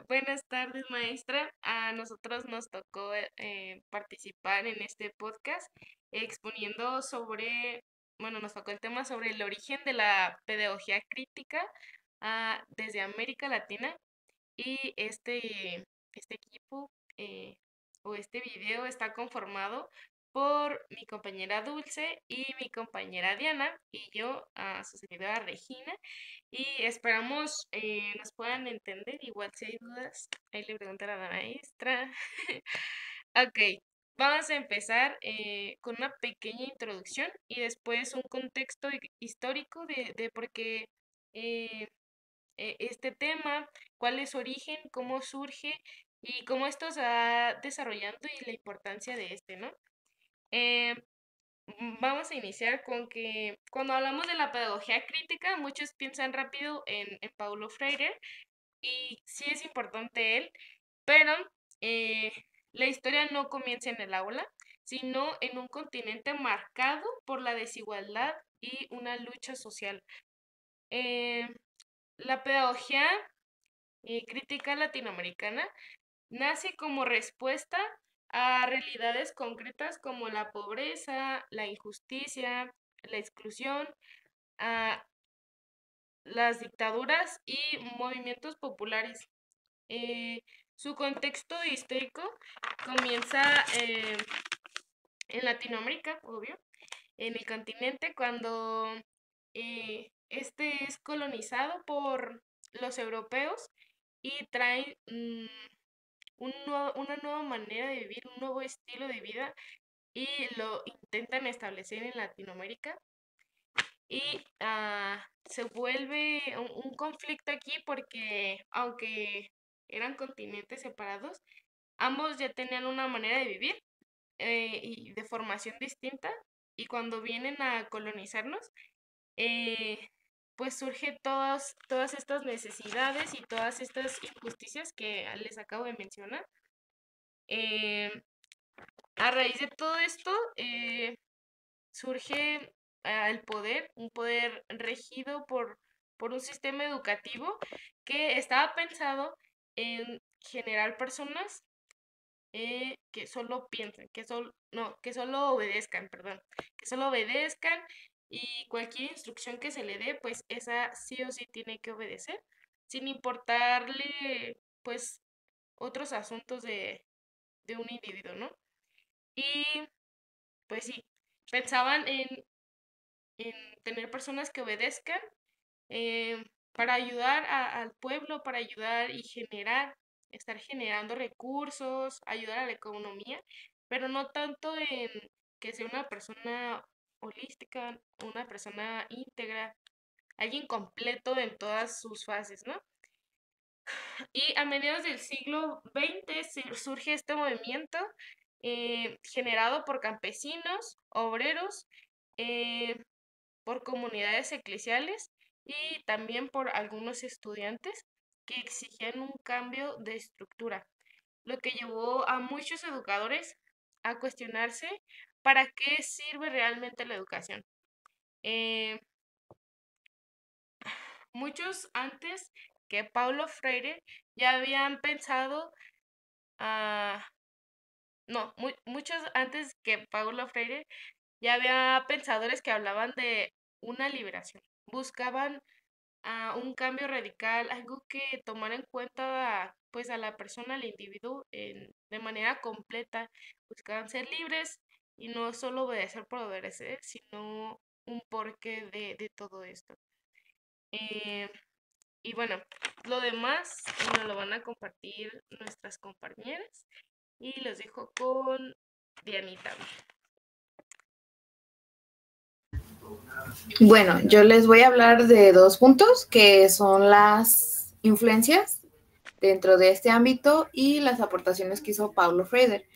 Buenas tardes, maestra. A nosotros nos tocó participar en este podcast exponiendo bueno, nos tocó el tema sobre el origen de la pedagogía crítica desde América Latina y este equipo o este video está conformado por mi compañera Dulce y mi compañera Diana y yo, su servidora Regina. Y esperamos nos puedan entender. Igual si hay dudas, ahí le preguntan a la maestra. Ok, vamos a empezar con una pequeña introducción y después un contexto histórico de por qué eh, este tema, cuál es su origen, cómo surge y cómo esto se va desarrollando y la importancia de este, ¿no? Eh, Vamos a iniciar con que cuando hablamos de la pedagogía crítica, muchos piensan rápido en Paulo Freire, y sí es importante él, pero eh, la historia no comienza en el aula, sino en un continente marcado por la desigualdad y una lucha social. Eh, la pedagogía crítica latinoamericana nace como respuesta a realidades concretas como la pobreza, la injusticia, la exclusión, a las dictaduras y movimientos populares. Eh, Su contexto histórico comienza en Latinoamérica, obvio, en el continente, cuando este es colonizado por los europeos y trae una nueva manera de vivir, un nuevo estilo de vida y lo intentan establecer en Latinoamérica. Y se vuelve un conflicto aquí porque aunque eran continentes separados, ambos ya tenían una manera de vivir y de formación distinta, y cuando vienen a colonizarnos, eh, pues surge todas estas necesidades y todas estas injusticias que les acabo de mencionar. Eh, a raíz de todo esto, surge el poder, un poder regido por un sistema educativo que estaba pensado en generar personas que solo piensen, no, que solo obedezcan, perdón, que solo obedezcan, y cualquier instrucción que se le dé, pues esa sí o sí tiene que obedecer, sin importarle, pues, otros asuntos de un individuo, ¿no? Y pues sí, pensaban en tener personas que obedezcan para ayudar al pueblo, para ayudar y estar generando recursos, ayudar a la economía, pero no tanto en que sea una persona holística, una persona íntegra, alguien completo en todas sus fases, ¿no? Y a mediados del siglo XX surge este movimiento generado por campesinos, obreros, eh, por comunidades eclesiales y también por algunos estudiantes que exigían un cambio de estructura, lo que llevó a muchos educadores a cuestionarse para qué sirve realmente la educación. Eh, Muchos antes que Paulo Freire ya habían pensado, ah, no, muchos antes que Paulo Freire ya había pensadores que hablaban de una liberación, buscaban a un cambio radical, algo que tomara en cuenta pues a la persona, al individuo de manera completa. Buscaban ser libres y no solo obedecer por obedecer, sino un porqué de todo esto. Eh, y bueno, lo demás nos lo van a compartir nuestras compañeras y los dejo con Dianita. Bueno, yo les voy a hablar de dos puntos que son las influencias dentro de este ámbito y las aportaciones que hizo Paulo Freire.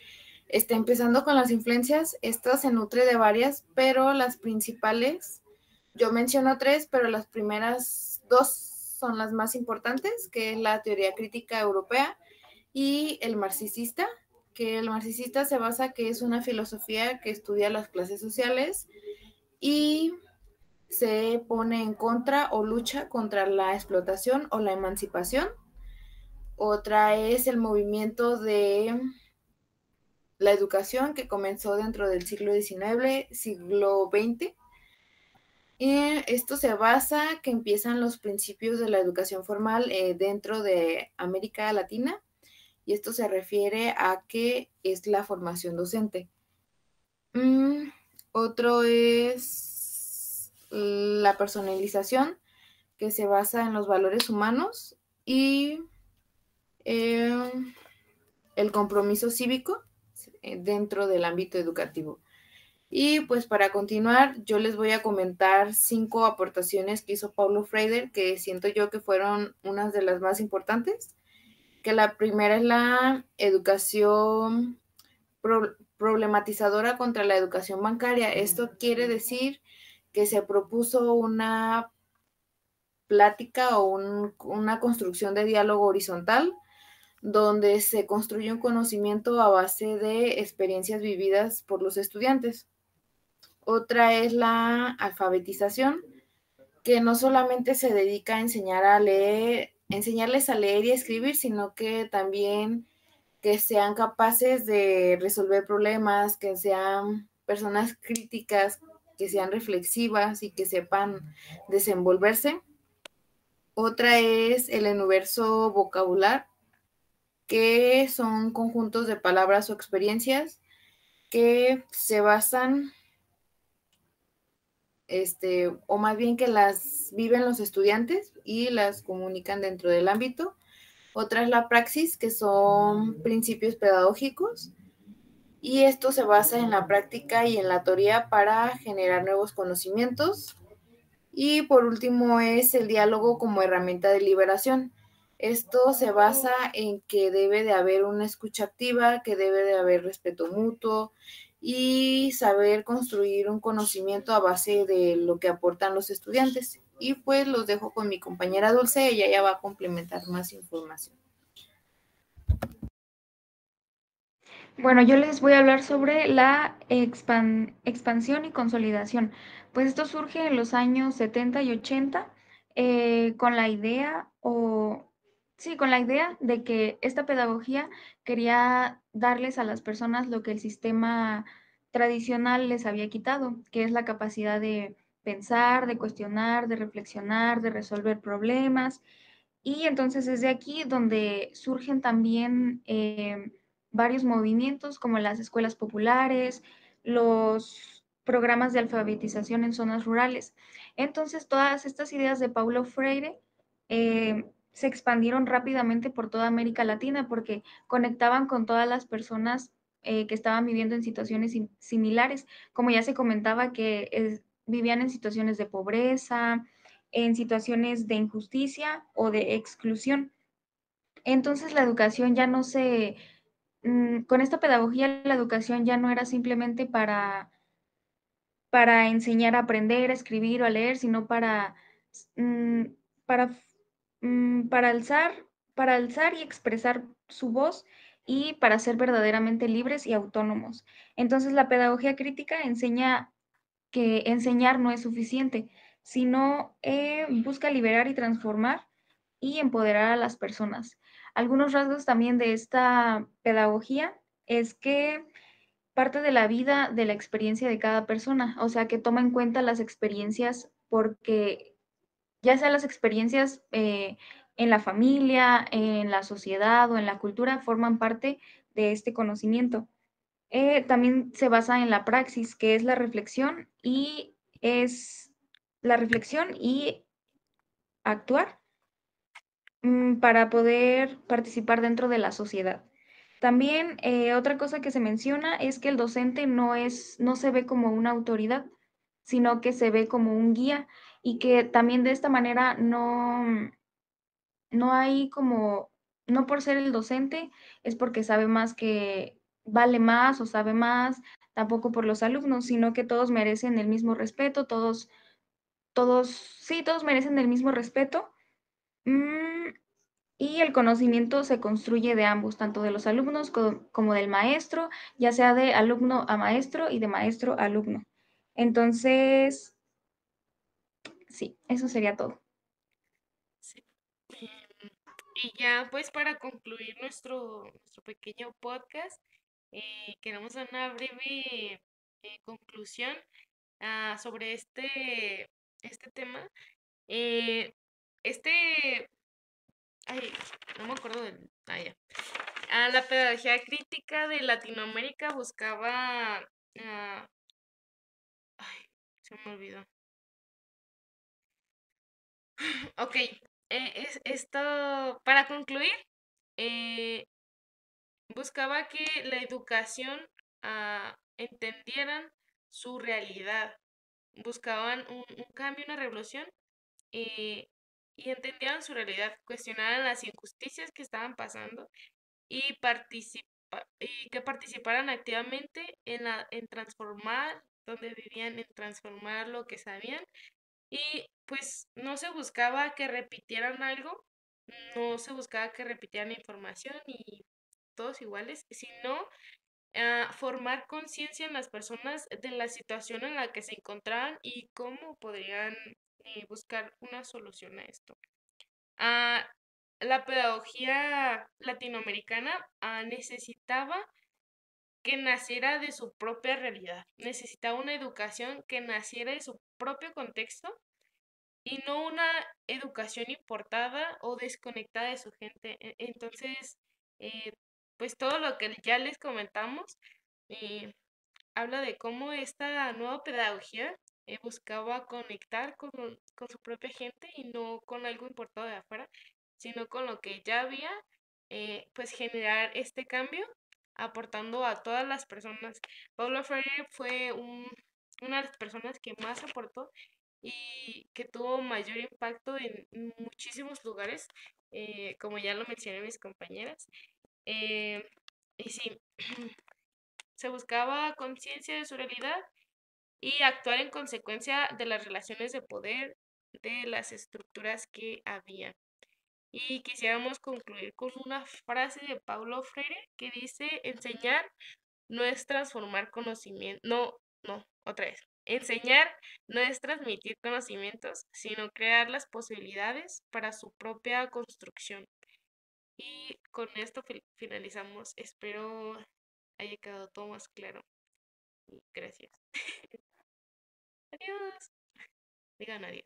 Empezando con las influencias, esta se nutre de varias, pero las principales, yo menciono tres, pero las primeras dos son las más importantes, que es la teoría crítica europea y el marxista, que el marxista se basa que es una filosofía que estudia las clases sociales y se pone en contra o lucha contra la explotación o la emancipación. Otra es el movimiento de la educación que comenzó dentro del siglo XIX, siglo XX. Y esto se basa que empiezan los principios de la educación formal dentro de América Latina, y esto se refiere a que es la formación docente. Otro es la personalización, que se basa en los valores humanos y el compromiso cívico dentro del ámbito educativo. Y pues para continuar, yo les voy a comentar 5 aportaciones que hizo Paulo Freire, que siento yo que fueron unas de las más importantes. Que la primera es la educación problematizadora contra la educación bancaria. Esto quiere decir que se propuso una plática o una construcción de diálogo horizontal donde se construye un conocimiento a base de experiencias vividas por los estudiantes. Otra es la alfabetización, que no solamente se dedica a enseñar a leer, enseñarles a leer y a escribir, sino que también que sean capaces de resolver problemas, que sean personas críticas, que sean reflexivas y que sepan desenvolverse. Otra es el universo vocabular, que son conjuntos de palabras o experiencias que se basan, o más bien que las viven los estudiantes y las comunican dentro del ámbito. Otra es la praxis, que son principios pedagógicos, y esto se basa en la práctica y en la teoría para generar nuevos conocimientos. Y por último es el diálogo como herramienta de liberación. Esto se basa en que debe de haber una escucha activa, que debe de haber respeto mutuo y saber construir un conocimiento a base de lo que aportan los estudiantes. Y pues los dejo con mi compañera Dulce, ella ya va a complementar más información. Bueno, yo les voy a hablar sobre la expansión y consolidación. Pues esto surge en los años 70 y 80 con la idea con la idea de que esta pedagogía quería darles a las personas lo que el sistema tradicional les había quitado, que es la capacidad de pensar, de cuestionar, de reflexionar, de resolver problemas. Y entonces es de aquí donde surgen también varios movimientos como las escuelas populares, los programas de alfabetización en zonas rurales. Entonces todas estas ideas de Paulo Freire se expandieron rápidamente por toda América Latina porque conectaban con todas las personas que estaban viviendo en situaciones similares, como ya se comentaba que vivían en situaciones de pobreza, en situaciones de injusticia o de exclusión. Entonces la educación ya no se, con esta pedagogía la educación ya no era simplemente para enseñar a aprender, a escribir o a leer, sino mm, para, para para alzar y expresar su voz y para ser verdaderamente libres y autónomos. Entonces la pedagogía crítica enseña que enseñar no es suficiente, sino busca liberar y transformar y empoderar a las personas. Algunos rasgos también de esta pedagogía es que parte de la vida, de la experiencia de cada persona, o sea, que toma en cuenta las experiencias porque ya sea las experiencias en la familia, en la sociedad o en la cultura, forman parte de este conocimiento. También se basa en la praxis, que es la reflexión y actuar para poder participar dentro de la sociedad. También otra cosa que se menciona es que el docente no se ve como una autoridad, sino que se ve como un guía y que también de esta manera no hay como, no por ser el docente es porque sabe más que vale más o sabe más, tampoco por los alumnos, sino que todos merecen el mismo respeto, sí, todos merecen el mismo respeto. Mm, y el conocimiento se construye de ambos, tanto de los alumnos como del maestro, ya sea de alumno a maestro y de maestro a alumno. Entonces, sí, eso sería todo. Sí. Y ya pues para concluir nuestro pequeño podcast, queremos dar una breve conclusión sobre este tema. Eh, este, ay, no me acuerdo del, ya. La pedagogía crítica de Latinoamérica buscaba, ay, se me olvidó. Ok, esto, para concluir, eh, buscaba que la educación entendieran su realidad, buscaban un cambio, una revolución, eh, y entendieran su realidad, cuestionaran las injusticias que estaban pasando y, y que participaran activamente en transformar donde vivían, en transformar lo que sabían. Y pues no se buscaba que repitieran algo, no se buscaba que repitieran información y todos iguales, sino formar conciencia en las personas de la situación en la que se encontraban y cómo podrían buscar una solución a esto. Ah, la pedagogía latinoamericana necesitaba que naciera de su propia realidad, necesitaba una educación que naciera de su propio contexto y no una educación importada o desconectada de su gente. Entonces, eh, pues todo lo que ya les comentamos eh, habla de cómo esta nueva pedagogía buscaba conectar con su propia gente y no con algo importado de afuera, sino con lo que ya había, pues generar este cambio aportando a todas las personas. Paulo Freire fue una de las personas que más aportó y que tuvo mayor impacto en muchísimos lugares, como ya lo mencioné mis compañeras. Eh, y sí, se buscaba conciencia de su realidad y actuar en consecuencia de las relaciones de poder, de las estructuras que había. Y quisiéramos concluir con una frase de Paulo Freire que dice, enseñar no es transformar conocimiento, no, otra vez. Enseñar no es transmitir conocimientos, sino crear las posibilidades para su propia construcción. Y con esto finalizamos. Espero haya quedado todo más claro. Y gracias. Adiós. Digan adiós.